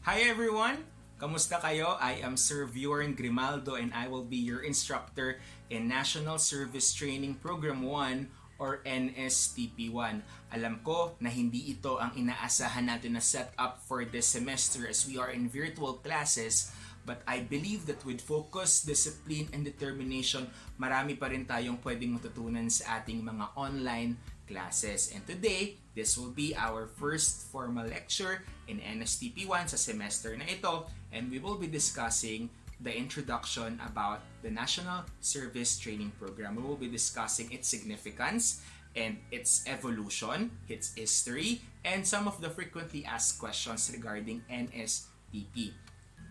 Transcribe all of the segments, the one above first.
Hi everyone! Kamusta kayo? I am Sir Bjorn Grimaldo and I will be your instructor in National Service Training Program 1 or NSTP 1. Alam ko na hindi ito ang inaasahan natin na setup for this semester as we are in virtual classes, but I believe that with focus, discipline, and determination, marami pa rin tayong pwedeng matutunan sa ating mga online classes. And today, this will be our first formal lecture in NSTP 1 sa semester na ito, and we will be discussing the introduction about the National Service Training Program. We will be discussing its significance and its evolution, its history, and some of the frequently asked questions regarding NSTP.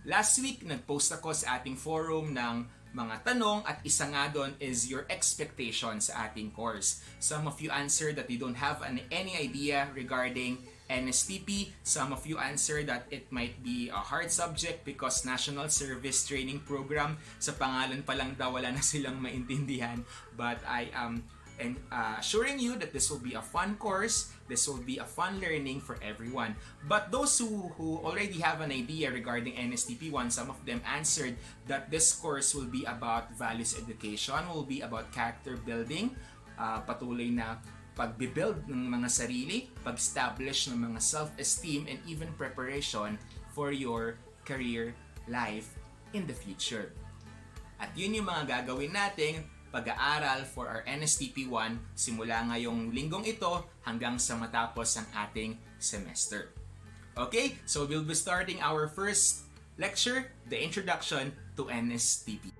Last week, nag-post ako sa ating forum ng mga tanong at isa nga doon is your expectation sa ating course. Some of you answered that you don't have any idea regarding NSTP. Some of you answered that it might be a hard subject because National Service Training Program, sa pangalan pa lang daw wala na silang maintindihan. But I am assuring you that this will be a fun course, this will be a fun learning for everyone. But those who already have an idea regarding NSTP 1, some of them answered that this course will be about values education, will be about character building, patuloy na pagbibuild ng mga sarili, pag-establish ng mga self-esteem, and even preparation for your career life in the future. At yun yung mga gagawin nating pag-aaral for our NSTP 1 simula ngayong linggong ito hanggang sa matapos ang ating semester. Okay, so we'll be starting our first lecture, the introduction to NSTP.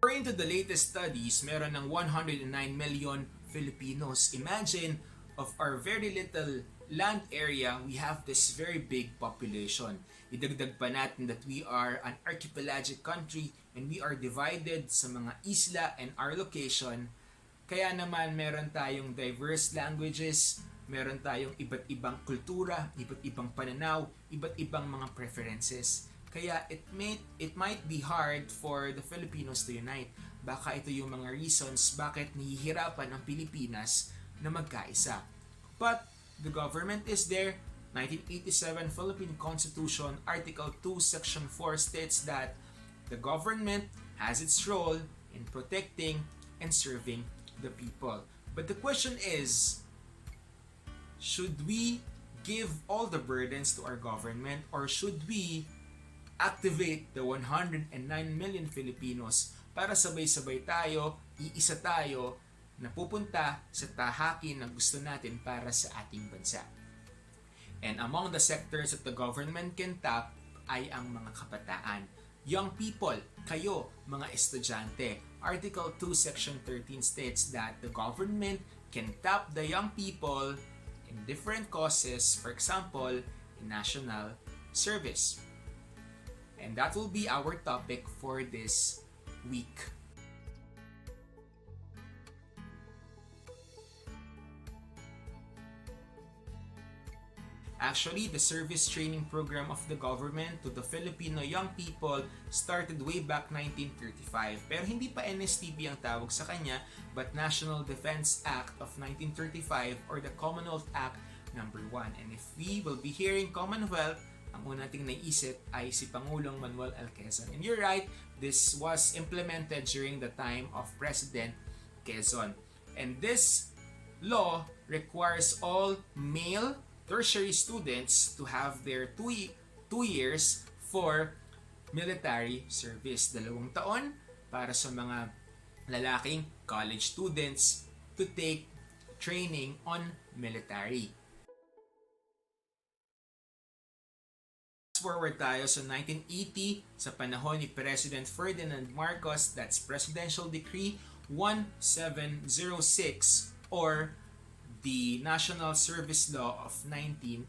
According to the latest studies, meron ng 109 million Filipinos. Imagine, of our very little land area, we have this very big population. Idagdag pa natin that we are an archipelagic country and we are divided sa mga isla and our location. Kaya naman meron tayong diverse languages, meron tayong iba't ibang kultura, iba't ibang pananaw, iba't ibang mga preferences. Kaya it might be hard for the Filipinos to unite. Baka ito yung mga reasons bakit nahihirapan ang Pilipinas na magkaisa. But the government is there. 1987 Philippine Constitution, Article 2, Section 4 states that the government has its role in protecting and serving the people. But the question is, should we give all the burdens to our government or should we activate the 109 million Filipinos para sabay-sabay tayo, iisa tayo na pupunta sa tahakin na gusto natin para sa ating bansa? And among the sectors that the government can tap ay ang mga kabataan. Young people, kayo, mga estudyante. Article 2, Section 13 states that the government can tap the young people in different causes, for example, in national service. And that will be our topic for this week. Actually, the service training program of the government to the Filipino young people started way back 1935. Pero hindi pa NSTP ang tawag sa kanya, but National Defense Act of 1935 or the Commonwealth Act number 1. And if we will be hearing Commonwealth, ang una nating naisip ay si Pangulong Manuel L. Quezon. And you're right, this was implemented during the time of President Quezon. And this law requires all male tertiary students to have their 2 years for military service. 2 taon para sa mga lalaking college students to take training on military. Forward tayo sa 1980 sa panahon ni President Ferdinand Marcos, that's Presidential Decree 1706 or the National Service Law of 1980.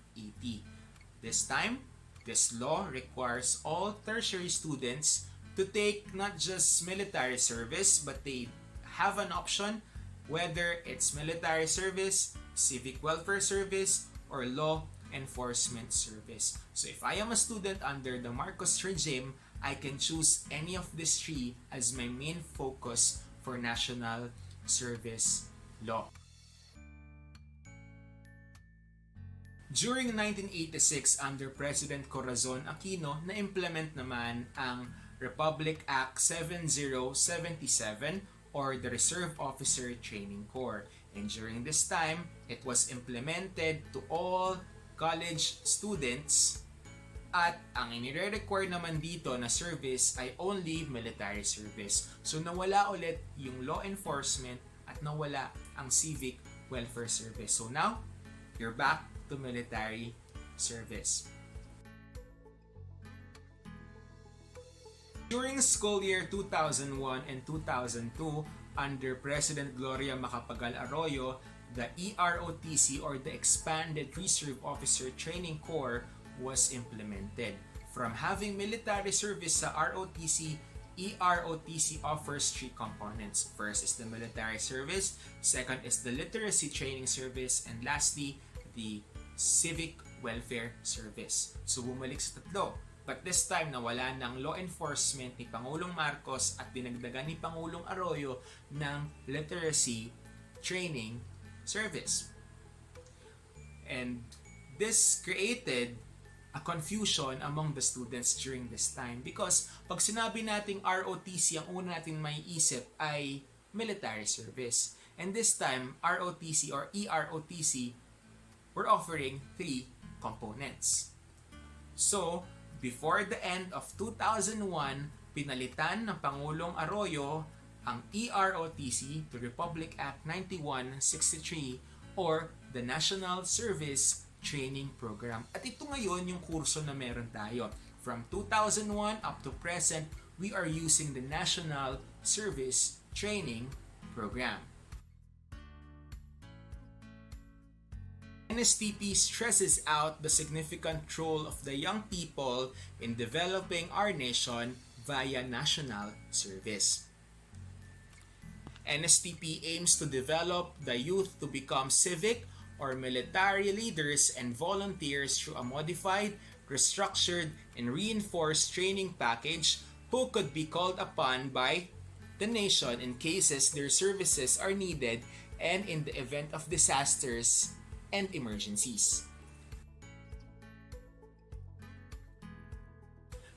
This time, this law requires all tertiary students to take not just military service, but they have an option whether it's military service, civic welfare service, or law enforcement service. So if I am a student under the Marcos regime, I can choose any of these 3 as my main focus for national service law. During 1986, under President Corazon Aquino, na-implement naman ang Republic Act 7077 or the Reserve Officer Training Corps. And during this time, it was implemented to all college students at ang inire-require naman dito na service ay only military service. So nawala ulit yung law enforcement at nawala ang civic welfare service. So now, you're back to military service. During school year 2001 and 2002, under President Gloria Macapagal Arroyo, the EROTC or the Expanded Reserve Officer Training Corps was implemented. From having military service sa ROTC, EROTC offers three components. First is the military service, second is the literacy training service, and lastly, the civic welfare service. So bumalik sa tatlo. But this time, nawala ng law enforcement ni Pangulong Marcos at dinagdagan ni Pangulong Arroyo ng literacy training service. And this created a confusion among the students during this time because pag sinabi nating ROTC, ang una natin may isip ay military service. And this time, ROTC or EROTC, we're offering three components. So, before the end of 2001, pinalitan ng Pangulong Arroyo ang EROTC to Republic Act 9163 or the National Service Training Program. At ito ngayon yung kurso na meron tayo. From 2001 up to present, we are using the National Service Training Program. NSTP stresses out the significant role of the young people in developing our nation via national service. NSTP aims to develop the youth to become civic or military leaders and volunteers through a modified, restructured, and reinforced training package who could be called upon by the nation in cases their services are needed and in the event of disasters and emergencies.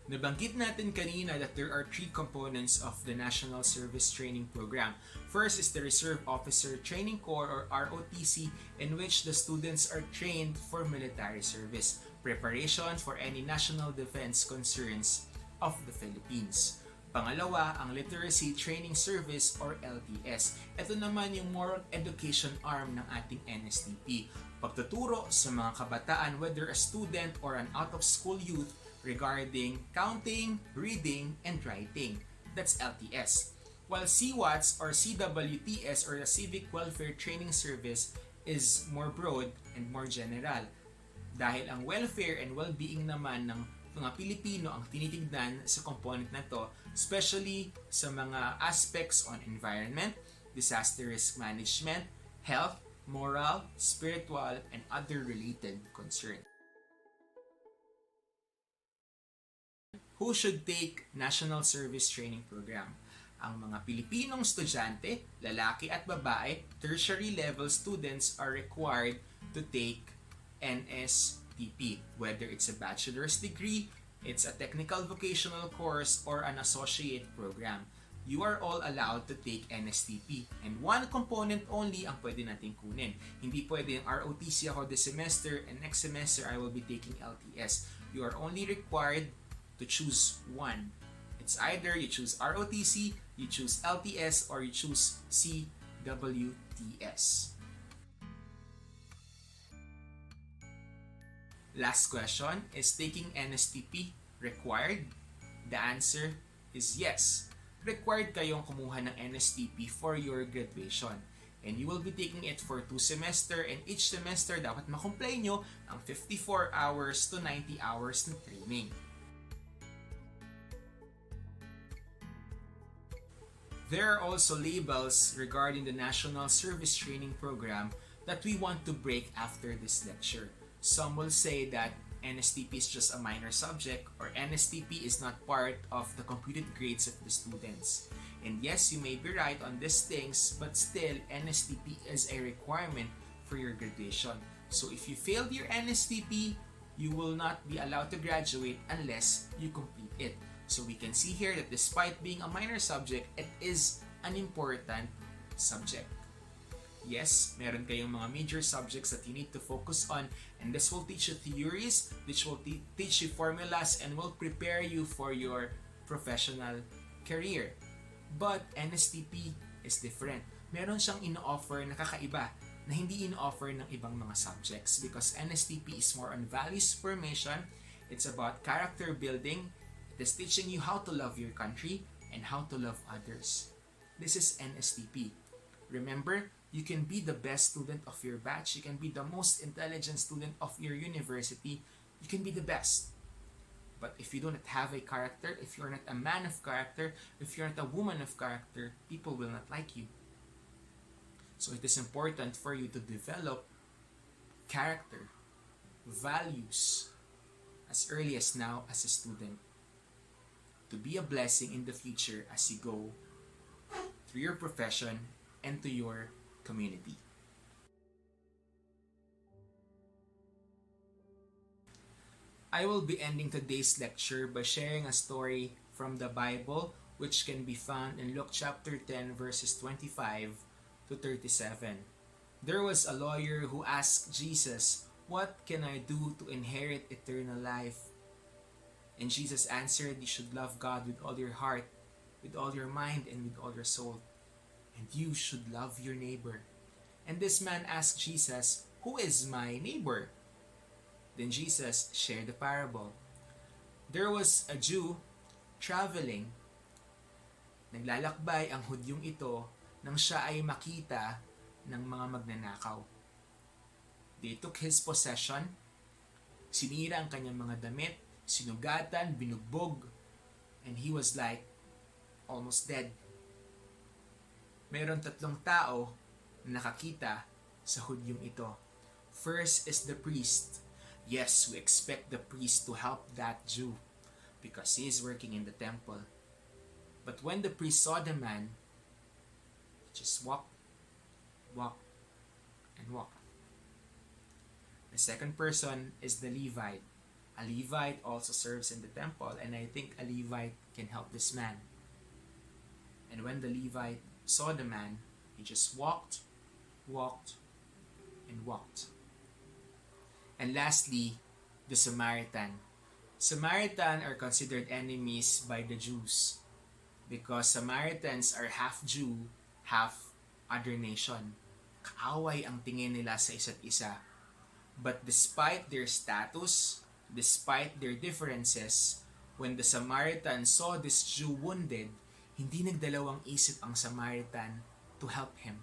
Nabanggit natin kanina that there are three components of the National Service Training Program. First is the Reserve Officer Training Corps or ROTC, in which the students are trained for military service, preparation for any national defense concerns of the Philippines. Pangalawa, ang Literacy Training Service or LTS. Ito naman yung moral education arm ng ating NSTP. Pagtuturo sa mga kabataan, whether a student or an out-of-school youth, regarding counting, reading, and writing. That's LTS. While CWATS or CWTS or the Civic Welfare Training Service is more broad and more general. Dahil ang welfare and well-being naman ng mga Pilipino ang tinitignan sa component na to, especially sa mga aspects on environment, disaster risk management, health, moral, spiritual, and other related concerns. Who should take National Service Training Program? Ang mga Pilipinong estudyante, lalaki at babae, tertiary level students are required to take NSTP, whether it's a bachelor's degree, it's a technical vocational course, or an associate program. You are all allowed to take NSTP. And one component only ang pwede natin kunin. Hindi pwede yung ROTC ako this semester and next semester I will be taking LTS. You are only required to choose one. It's either you choose ROTC, you choose LTS, or you choose CWTS. Last question, is taking NSTP required? The answer is yes. Required kayong kumuha ng NSTP for your graduation. And you will be taking it for 2 semesters and each semester dapat makomplay nyo ang 54 hours to 90 hours ng training. There are also labels regarding the National Service Training Program that we want to break after this lecture. Some will say that NSTP is just a minor subject or NSTP is not part of the computed grades of the students. And yes, you may be right on these things, but still NSTP is a requirement for your graduation. So if you failed your NSTP, you will not be allowed to graduate unless you complete it. So we can see here that despite being a minor subject, it is an important subject. Yes, meron kayong mga major subjects that you need to focus on, and this will teach you theories, which will teach you formulas, and will prepare you for your professional career. But NSTP is different. Meron siyang ino-offer na kakaiba na hindi ino-offer ng ibang mga subjects, because NSTP is more on values formation. It's about character building. It is teaching you how to love your country and how to love others. This is NSTP. Remember, you can be the best student of your batch. You can be the most intelligent student of your university. You can be the best. But if you don't have a character, if you're not a man of character, if you're not a woman of character, people will not like you. So it is important for you to develop character, values, as early as now as a student, to be a blessing in the future as you go through your profession and to your community. I will be ending today's lecture by sharing a story from the Bible, which can be found in Luke chapter 10 verses 25 to 37. There was a lawyer who asked Jesus, "What can I do to inherit eternal life?" And Jesus answered, "You should love God with all your heart, with all your mind, and with all your soul. And you should love your neighbor." And this man asked Jesus, "Who is my neighbor?" Then Jesus shared the parable. There was a Jew traveling. Naglalakbay ang Hudyong ito nang siya ay makita ng mga magnanakaw. They took his possession, sinira ang kanyang mga damit, sinugatan, binugbog, and he was like almost dead. Meron 3 tao na nakakita sa Hudyong ito. First is the priest. Yes, we expect the priest to help that Jew because he is working in the temple. But when the priest saw the man, he just walked, and walked. The second person is the Levite. A Levite also serves in the temple, and I think a Levite can help this man. And when the Levite saw the man, he just walked, and walked. And lastly, the Samaritan. Samaritan are considered enemies by the Jews because Samaritans are half Jew, half other nation. Kaaway ang tingin nila sa isa't isa. But despite their status, despite their differences, when the Samaritan saw this Jew wounded, hindi nagdalawang isip ang Samaritan to help him.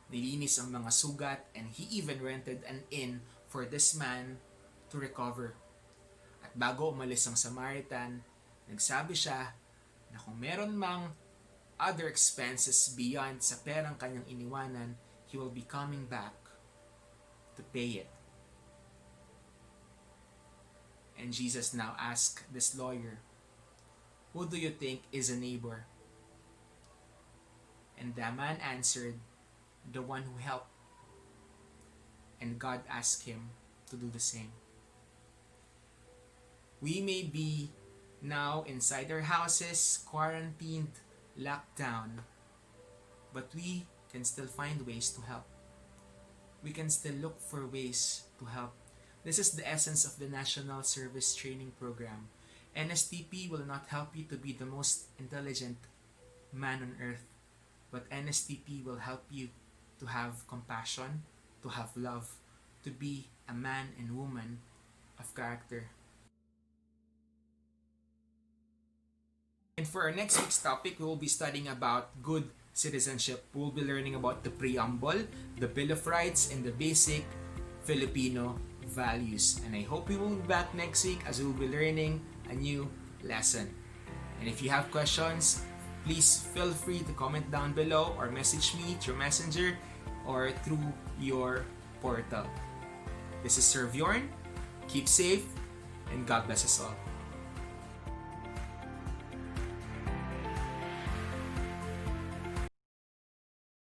Nilinis ang mga sugat, and he even rented an inn for this man to recover. At bago umalis ang Samaritan, nagsabi siya na kung meron mang other expenses beyond sa perang kanyang iniwanan, he will be coming back to pay it. And Jesus now asked this lawyer, "Who do you think is a neighbor?" And the man answered, "The one who helped." And God asked him to do the same. We may be now inside our houses, quarantined, locked down, but we can still find ways to help. We can still look for ways to help. This is the essence of the National Service Training Program. NSTP will not help you to be the most intelligent man on earth, but NSTP will help you to have compassion, to have love, to be a man and woman of character. And for our next week's topic, we will be studying about good citizenship. We will be learning about the preamble, the Bill of Rights, and the basic Filipino values. And I hope we will be back next week as we will be learning a new lesson. And if you have questions, please feel free to comment down below or message me through Messenger or through your portal. This is Sir Bjorn. Keep safe, and God bless us all.